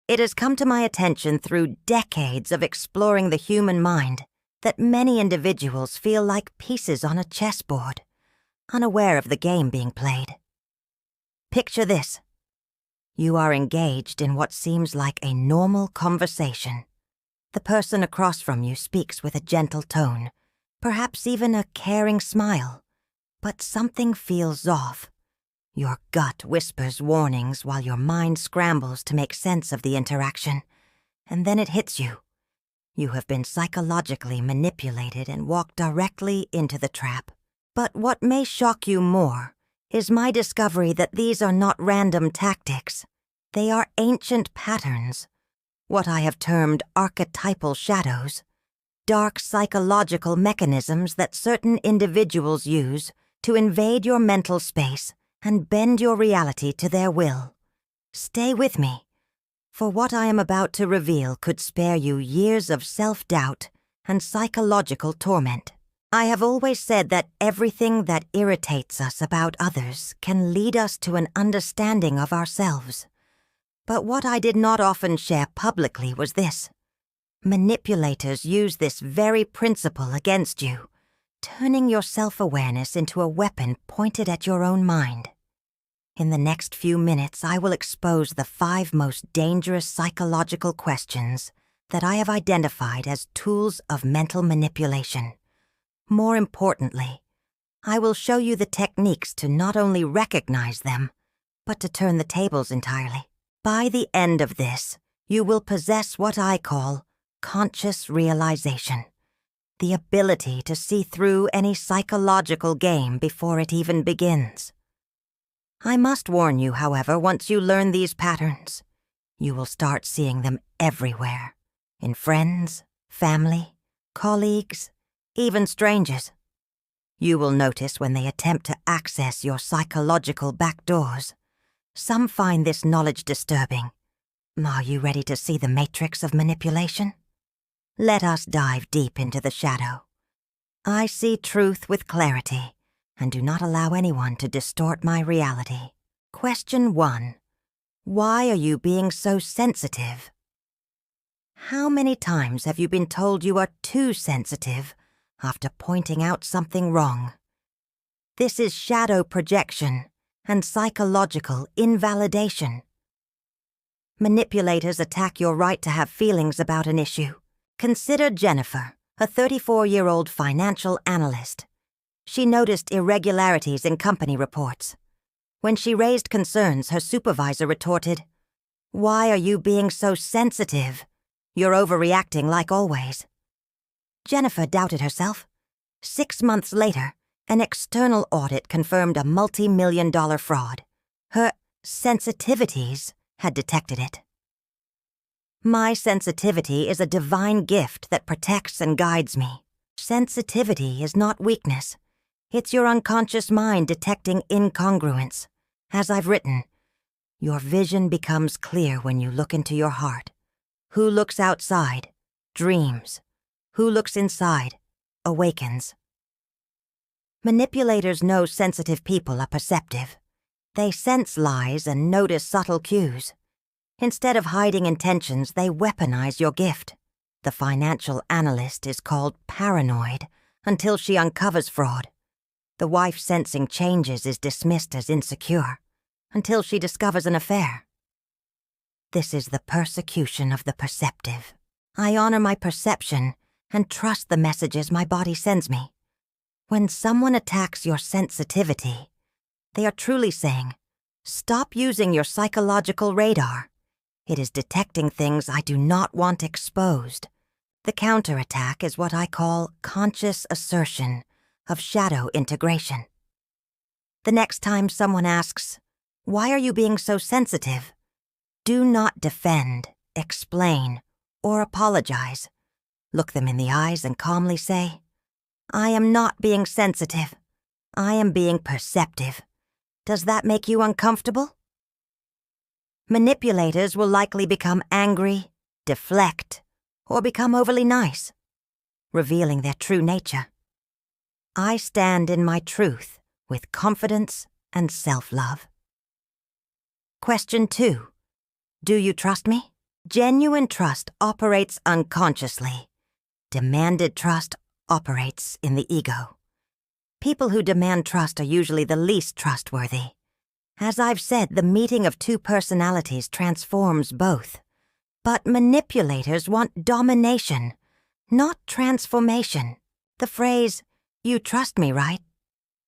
It has come to my attention through decades of exploring the human mind that many individuals feel like pieces on a chessboard, unaware of the game being played. Picture this. You are engaged in what seems like a normal conversation. The person across from you speaks with a gentle tone, perhaps even a caring smile, but something feels off. Your gut whispers warnings while your mind scrambles to make sense of the interaction, and then it hits you. You have been psychologically manipulated and walked directly into the trap. But what may shock you more is my discovery that these are not random tactics. They are ancient patterns, what I have termed archetypal shadows, dark psychological mechanisms that certain individuals use to invade your mental space and bend your reality to their will. Stay with me, for what I am about to reveal could spare you years of self-doubt and psychological torment. I have always said that everything that irritates us about others can lead us to an understanding of ourselves. But what I did not often share publicly was this. Manipulators use this very principle against you, turning your self-awareness into a weapon pointed at your own mind. In the next few minutes, I will expose the 5 most dangerous psychological questions that I have identified as tools of mental manipulation. More importantly, I will show you the techniques to not only recognize them, but to turn the tables entirely. By the end of this, you will possess what I call conscious realization, the ability to see through any psychological game before it even begins. I must warn you, however, once you learn these patterns, you will start seeing them everywhere, in friends, family, colleagues, even strangers. You will notice when they attempt to access your psychological back doors. Some find this knowledge disturbing. Are you ready to see the matrix of manipulation? Let us dive deep into the shadow. I see truth with clarity and do not allow anyone to distort my reality. Question 1. Why are you being so sensitive? How many times have you been told you are too sensitive after pointing out something wrong? This is shadow projection and psychological invalidation. Manipulators attack your right to have feelings about an issue. Consider Jennifer, a 34-year-old financial analyst. She noticed irregularities in company reports. When she raised concerns, her supervisor retorted, "Why are you being so sensitive? You're overreacting like always." Jennifer doubted herself. 6 months later, an external audit confirmed a multi-million-dollar fraud. Her sensitivities had detected it. My sensitivity is a divine gift that protects and guides me. Sensitivity is not weakness. It's your unconscious mind detecting incongruence. As I've written, your vision becomes clear when you look into your heart. Who looks outside dreams. Who looks inside awakens. Manipulators know sensitive people are perceptive. They sense lies and notice subtle cues. Instead of hiding intentions, they weaponize your gift. The financial analyst is called paranoid until she uncovers fraud. The wife sensing changes is dismissed as insecure until she discovers an affair. This is the persecution of the perceptive. I honor my perception and trust the messages my body sends me. When someone attacks your sensitivity, they are truly saying, "Stop using your psychological radar. It is detecting things I do not want exposed." The counterattack is what I call conscious assertion of shadow integration. The next time someone asks, "Why are you being so sensitive?" do not defend, explain, or apologize. Look them in the eyes and calmly say, "I am not being sensitive. I am being perceptive." Does that make you uncomfortable? Manipulators will likely become angry, deflect, or become overly nice, revealing their true nature. I stand in my truth with confidence and self-love. Question 2. Do you trust me? Genuine trust operates unconsciously. Demanded trust operates in the ego. People who demand trust are usually the least trustworthy. As I've said, the meeting of two personalities transforms both. But manipulators want domination, not transformation. The phrase, "You trust me, right?"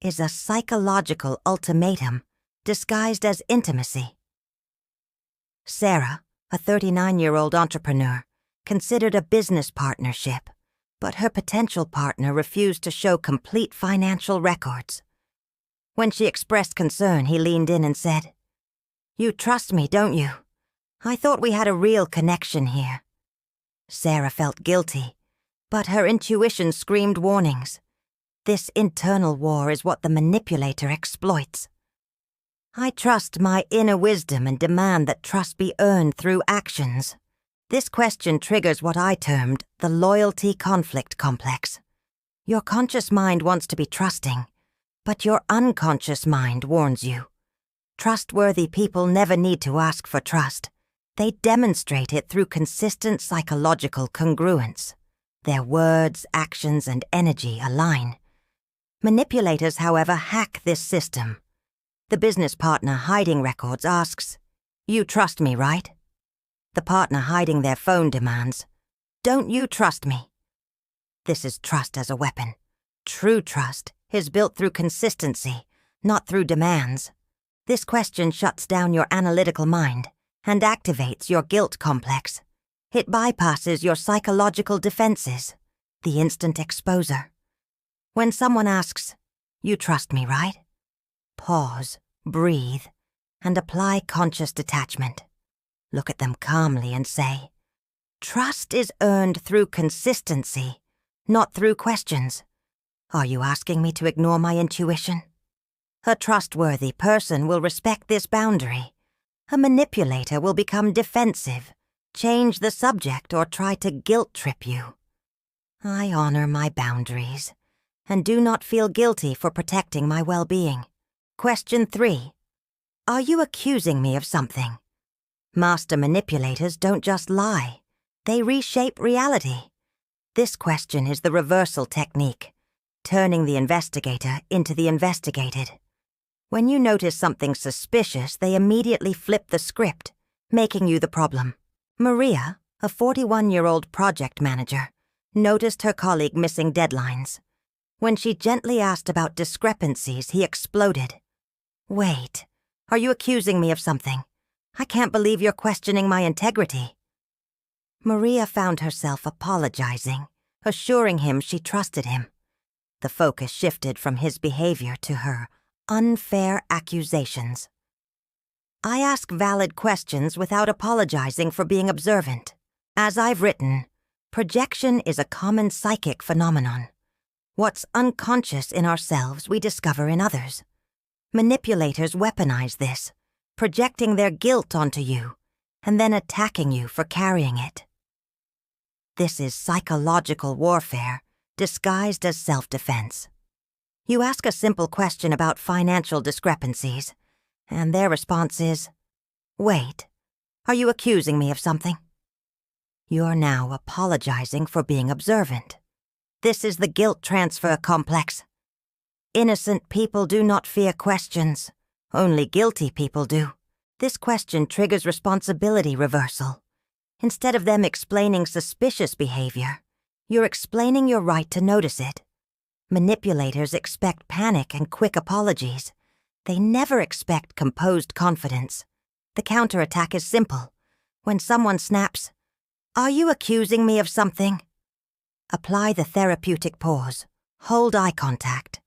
is a psychological ultimatum disguised as intimacy. Sarah, a 39-year-old entrepreneur, considered a business partnership, but her potential partner refused to show complete financial records. When she expressed concern, he leaned in and said, "You trust me, don't you? I thought we had a real connection here." Sarah felt guilty, but her intuition screamed warnings. This internal war is what the manipulator exploits. I trust my inner wisdom and demand that trust be earned through actions. This question triggers what I termed the loyalty conflict complex. Your conscious mind wants to be trusting, but your unconscious mind warns you. Trustworthy people never need to ask for trust. They demonstrate it through consistent psychological congruence. Their words, actions, and energy align. Manipulators, however, hack this system. The business partner hiding records asks, "You trust me, right?" The partner hiding their phone demands, "Don't you trust me?" This is trust as a weapon. True trust is built through consistency, not through demands. This question shuts down your analytical mind and activates your guilt complex. It bypasses your psychological defenses, the instant exposure. When someone asks, "You trust me, right?" pause, breathe, and apply conscious detachment. Look at them calmly and say, "Trust is earned through consistency, not through questions. Are you asking me to ignore my intuition?" A trustworthy person will respect this boundary. A manipulator will become defensive, change the subject, or try to guilt-trip you. I honor my boundaries and do not feel guilty for protecting my well-being. Question 3. Are you accusing me of something? Master manipulators don't just lie. They reshape reality. This question is the reversal technique, turning the investigator into the investigated. When you notice something suspicious, they immediately flip the script, making you the problem. Maria, a 41-year-old project manager, noticed her colleague missing deadlines. When she gently asked about discrepancies, he exploded. "Wait, are you accusing me of something? I can't believe you're questioning my integrity." Maria found herself apologizing, assuring him she trusted him. The focus shifted from his behavior to her unfair accusations. I ask valid questions without apologizing for being observant. As I've written, projection is a common psychic phenomenon. What's unconscious in ourselves we discover in others. Manipulators weaponize this, projecting their guilt onto you, and then attacking you for carrying it. This is psychological warfare, disguised as self-defense. You ask a simple question about financial discrepancies, and their response is, "Wait, are you accusing me of something?" You're now apologizing for being observant. This is the guilt transfer complex. Innocent people do not fear questions. Only guilty people do. This question triggers responsibility reversal. Instead of them explaining suspicious behavior, you're explaining your right to notice it. Manipulators expect panic and quick apologies. They never expect composed confidence. The counterattack is simple. When someone snaps, "Are you accusing me of something?" apply the therapeutic pause. Hold eye contact.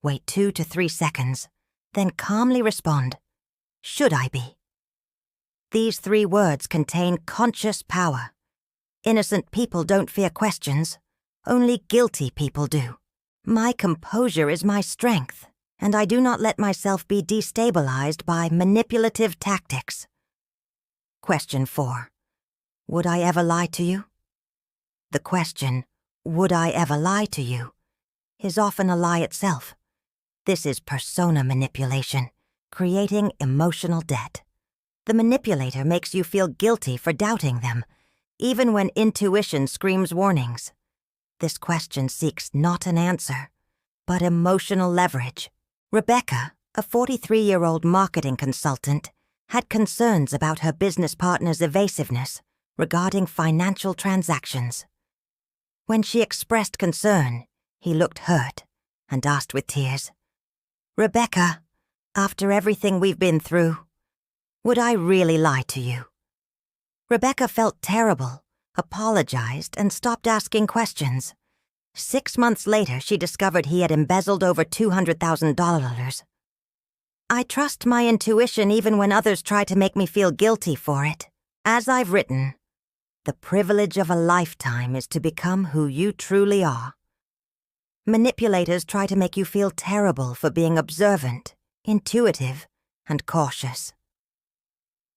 Wait 2 to 3 seconds. Then calmly respond, "Should I be?" These 3 words contain conscious power. Innocent people don't fear questions. Only guilty people do. My composure is my strength, and I do not let myself be destabilized by manipulative tactics. Question 4. Would I ever lie to you? The question, "Would I ever lie to you?" is often a lie itself. This is persona manipulation, creating emotional debt. The manipulator makes you feel guilty for doubting them, even when intuition screams warnings. This question seeks not an answer, but emotional leverage. Rebecca, a 43-year-old marketing consultant, had concerns about her business partner's evasiveness regarding financial transactions. When she expressed concern, he looked hurt and asked with tears, "Rebecca, after everything we've been through, would I really lie to you?" Rebecca felt terrible, apologized, and stopped asking questions. 6 months later, she discovered he had embezzled over $200,000. "I trust my intuition even when others try to make me feel guilty for it. As I've written, the privilege of a lifetime is to become who you truly are." Manipulators try to make you feel terrible for being observant, intuitive, and cautious.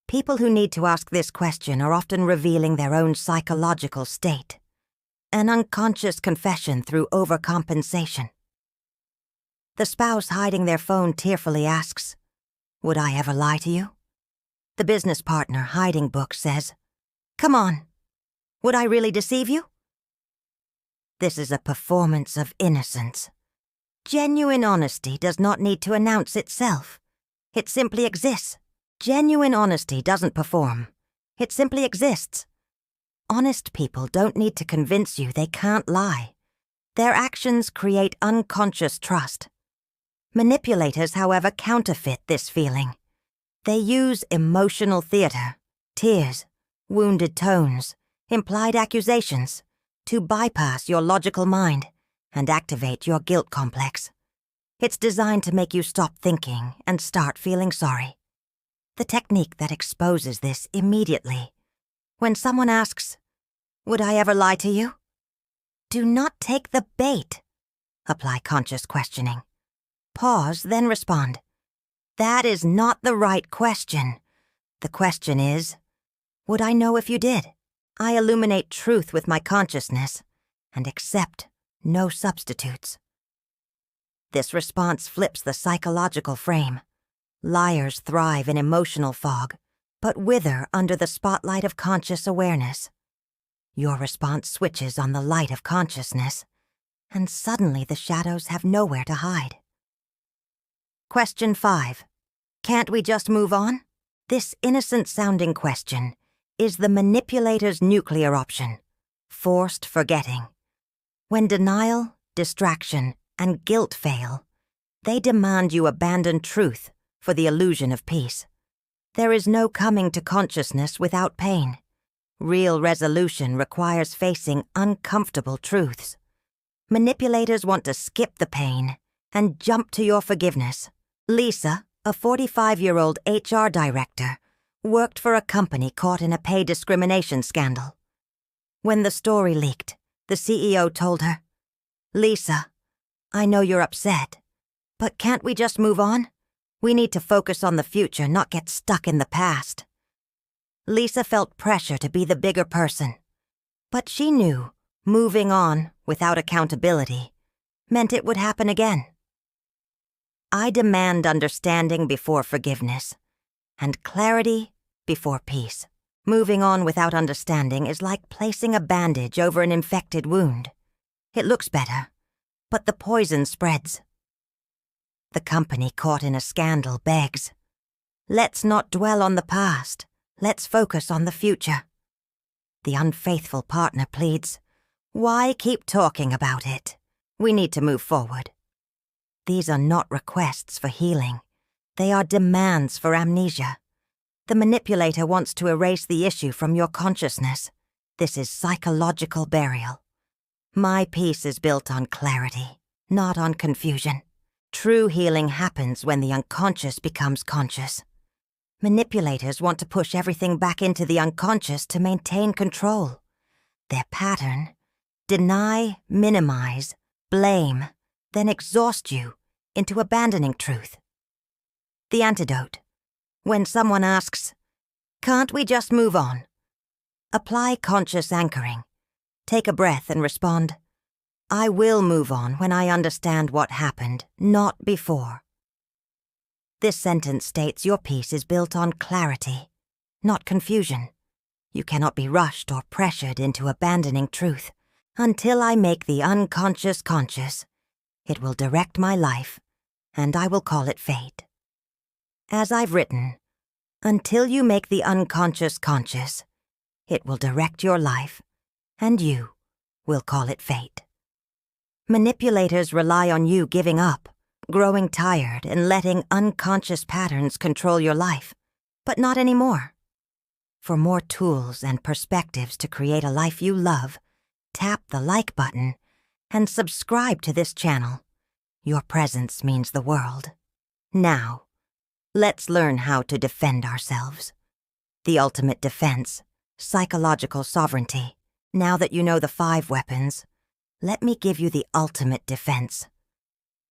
People who need to ask this question are often revealing their own psychological state, an unconscious confession through overcompensation. The spouse hiding their phone tearfully asks, "Would I ever lie to you?" The business partner hiding books says, "Come on, would I really deceive you?" This is a performance of innocence. Genuine honesty does not need to announce itself. It simply exists. Genuine honesty doesn't perform. It simply exists. Honest people don't need to convince you they can't lie. Their actions create unconscious trust. Manipulators, however, counterfeit this feeling. They use emotional theater, tears, wounded tones, implied accusations, to bypass your logical mind and activate your guilt complex. It's designed to make you stop thinking and start feeling sorry. The technique that exposes this immediately. When someone asks, "Would I ever lie to you?" do not take the bait. Apply conscious questioning. Pause, then respond. That is not the right question. The question is, would I know if you did? I illuminate truth with my consciousness and accept no substitutes. This response flips the psychological frame. Liars thrive in emotional fog, but wither under the spotlight of conscious awareness. Your response switches on the light of consciousness, and suddenly the shadows have nowhere to hide. Question 5. Can't we just move on? This innocent-sounding question is the manipulator's nuclear option, forced forgetting. When denial, distraction, and guilt fail, they demand you abandon truth for the illusion of peace. There is no coming to consciousness without pain. Real resolution requires facing uncomfortable truths. Manipulators want to skip the pain and jump to your forgiveness. Lisa, a 45-year-old HR director, worked for a company caught in a pay discrimination scandal. When the story leaked, the CEO told her, "Lisa, I know you're upset, but can't we just move on? We need to focus on the future, not get stuck in the past." Lisa felt pressure to be the bigger person, but she knew moving on without accountability meant it would happen again. I demand understanding before forgiveness, and clarity before peace. Moving on without understanding is like placing a bandage over an infected wound. It looks better, but the poison spreads. The company caught in a scandal begs, "Let's not dwell on the past. Let's focus on the future." The unfaithful partner pleads, "Why keep talking about it? We need to move forward." These are not requests for healing. They are demands for amnesia. The manipulator wants to erase the issue from your consciousness. This is psychological burial. My peace is built on clarity, not on confusion. True healing happens when the unconscious becomes conscious. Manipulators want to push everything back into the unconscious to maintain control. Their pattern: deny, minimize, blame, then exhaust you into abandoning truth. The antidote: when someone asks, "Can't we just move on?" apply conscious anchoring. Take a breath and respond, "I will move on when I understand what happened, not before." This sentence states your peace is built on clarity, not confusion. You cannot be rushed or pressured into abandoning truth. Until I make the unconscious conscious, it will direct my life, and I will call it fate. As I've written, until you make the unconscious conscious, it will direct your life, and you will call it fate. Manipulators rely on you giving up, growing tired, and letting unconscious patterns control your life, but not anymore. For more tools and perspectives to create a life you love, tap the like button and subscribe to this channel. Your presence means the world. Now, let's learn how to defend ourselves. The ultimate defense, psychological sovereignty. Now that you know the 5 weapons, let me give you the ultimate defense.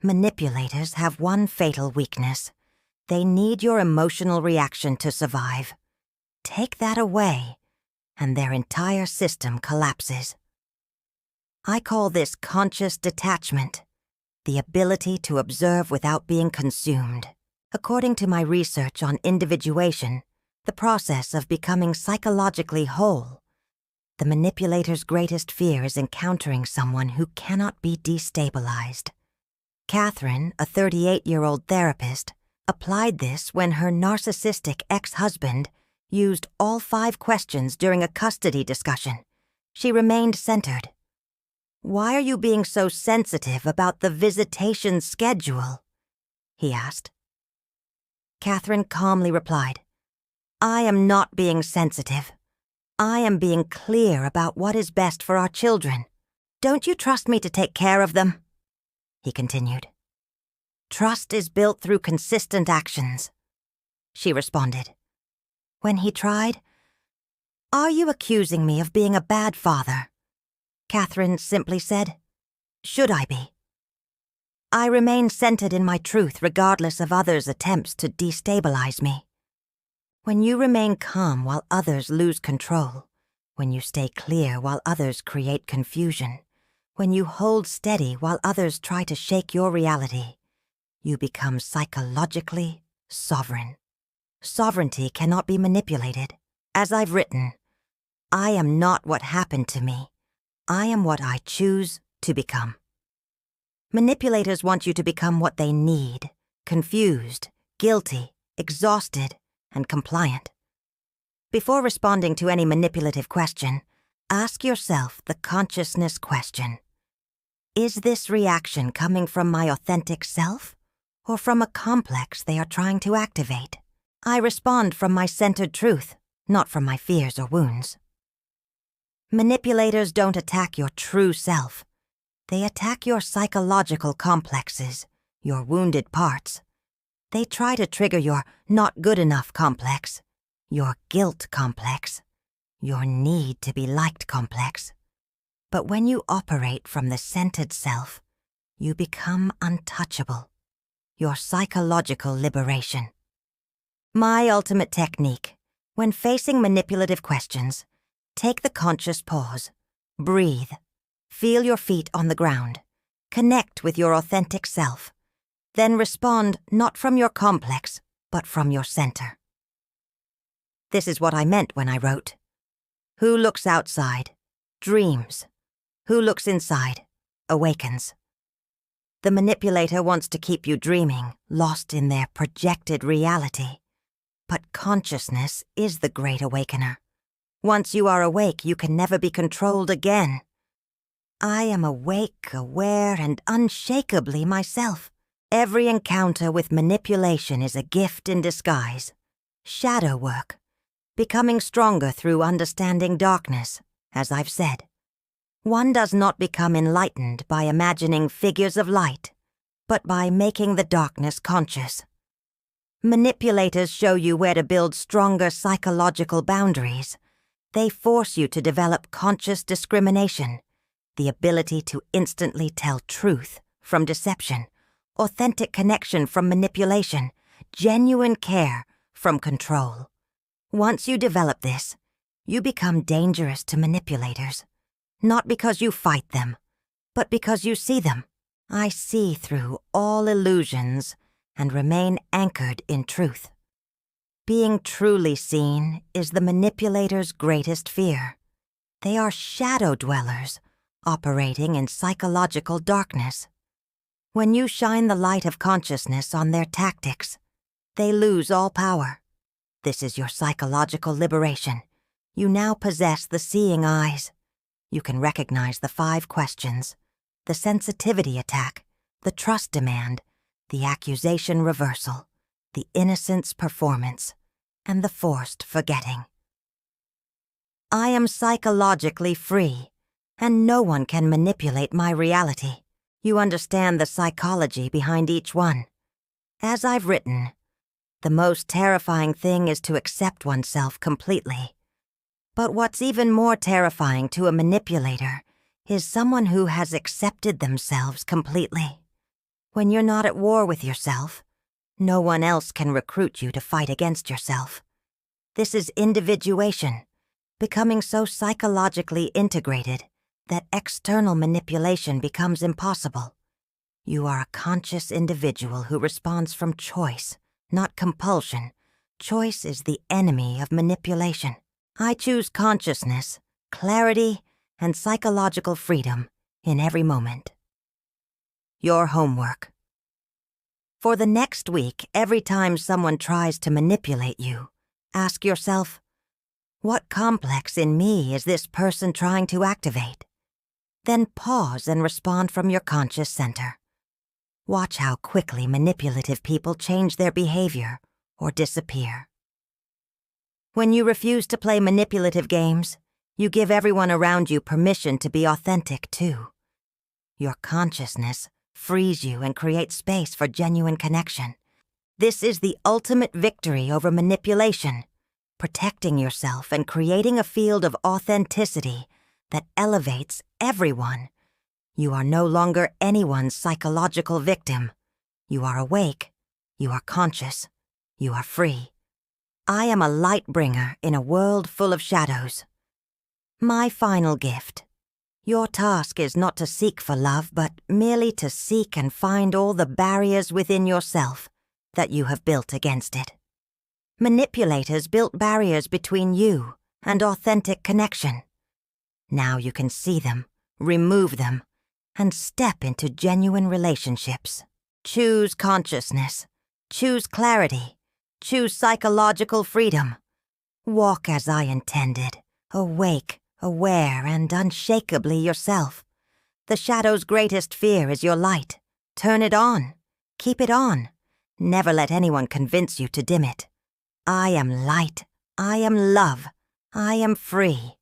Manipulators have one fatal weakness. They need your emotional reaction to survive. Take that away, and their entire system collapses. I call this conscious detachment, the ability to observe without being consumed. According to my research on individuation, the process of becoming psychologically whole, the manipulator's greatest fear is encountering someone who cannot be destabilized. Catherine, a 38-year-old therapist, applied this when her narcissistic ex-husband used all 5 questions during a custody discussion. She remained centered. "Why are you being so sensitive about the visitation schedule?" he asked. Catherine calmly replied, "I am not being sensitive. I am being clear about what is best for our children. Don't you trust me to take care of them?" he continued. "Trust is built through consistent actions," she responded. When he tried, "Are you accusing me of being a bad father?" Catherine simply said, "Should I be?" I remain centered in my truth regardless of others' attempts to destabilize me. When you remain calm while others lose control, when you stay clear while others create confusion, when you hold steady while others try to shake your reality, you become psychologically sovereign. Sovereignty cannot be manipulated. As I've written, I am not what happened to me. I am what I choose to become. Manipulators want you to become what they need: confused, guilty, exhausted, and compliant. Before responding to any manipulative question, ask yourself the consciousness question. Is this reaction coming from my authentic self, or from a complex they are trying to activate? I respond from my centered truth, not from my fears or wounds. Manipulators don't attack your true self. They attack your psychological complexes, your wounded parts. They try to trigger your not good enough complex, your guilt complex, your need to be liked complex. But when you operate from the centered self, you become untouchable, your psychological liberation. My ultimate technique: when facing manipulative questions, take the conscious pause, breathe, feel your feet on the ground, connect with your authentic self, then respond not from your complex, but from your center. This is what I meant when I wrote, "Who looks outside, dreams. Who looks inside, awakens." The manipulator wants to keep you dreaming, lost in their projected reality. But consciousness is the great awakener. Once you are awake, you can never be controlled again. I am awake, aware, and unshakably myself. Every encounter with manipulation is a gift in disguise. Shadow work. Becoming stronger through understanding darkness, as I've said. One does not become enlightened by imagining figures of light, but by making the darkness conscious. Manipulators show you where to build stronger psychological boundaries. They force you to develop conscious discrimination, the ability to instantly tell truth from deception, authentic connection from manipulation, genuine care from control. Once you develop this, you become dangerous to manipulators, not because you fight them, but because you see them. I see through all illusions and remain anchored in truth. Being truly seen is the manipulator's greatest fear. They are shadow dwellers, operating in psychological darkness. When you shine the light of consciousness on their tactics, they lose all power. This is your psychological liberation. You now possess the seeing eyes. You can recognize the 5 questions, the sensitivity attack, the trust demand, the accusation reversal, the innocence performance, and the forced forgetting. I am psychologically free, and no one can manipulate my reality. You understand the psychology behind each one. As I've written, the most terrifying thing is to accept oneself completely. But what's even more terrifying to a manipulator is someone who has accepted themselves completely. When you're not at war with yourself, no one else can recruit you to fight against yourself. This is individuation, becoming so psychologically integrated that external manipulation becomes impossible. You are a conscious individual who responds from choice, not compulsion. Choice is the enemy of manipulation. I choose consciousness, clarity, and psychological freedom in every moment. Your homework. For the next week, every time someone tries to manipulate you, ask yourself, what complex in me is this person trying to activate? Then pause and respond from your conscious center. Watch how quickly manipulative people change their behavior or disappear. When you refuse to play manipulative games, you give everyone around you permission to be authentic too. Your consciousness frees you and creates space for genuine connection. This is the ultimate victory over manipulation, protecting yourself and creating a field of authenticity that elevates everyone. You are no longer anyone's psychological victim. You are awake. You are conscious. You are free. I am a light bringer in a world full of shadows. My final gift. Your task is not to seek for love, but merely to seek and find all the barriers within yourself that you have built against it. Manipulators built barriers between you and authentic connection. Now you can see them, remove them, and step into genuine relationships. Choose consciousness. Choose clarity. Choose psychological freedom. Walk as I intended, awake, aware, and unshakably yourself. The shadow's greatest fear is your light. Turn it on. Keep it on. Never let anyone convince you to dim it. I am light. I am love. I am free.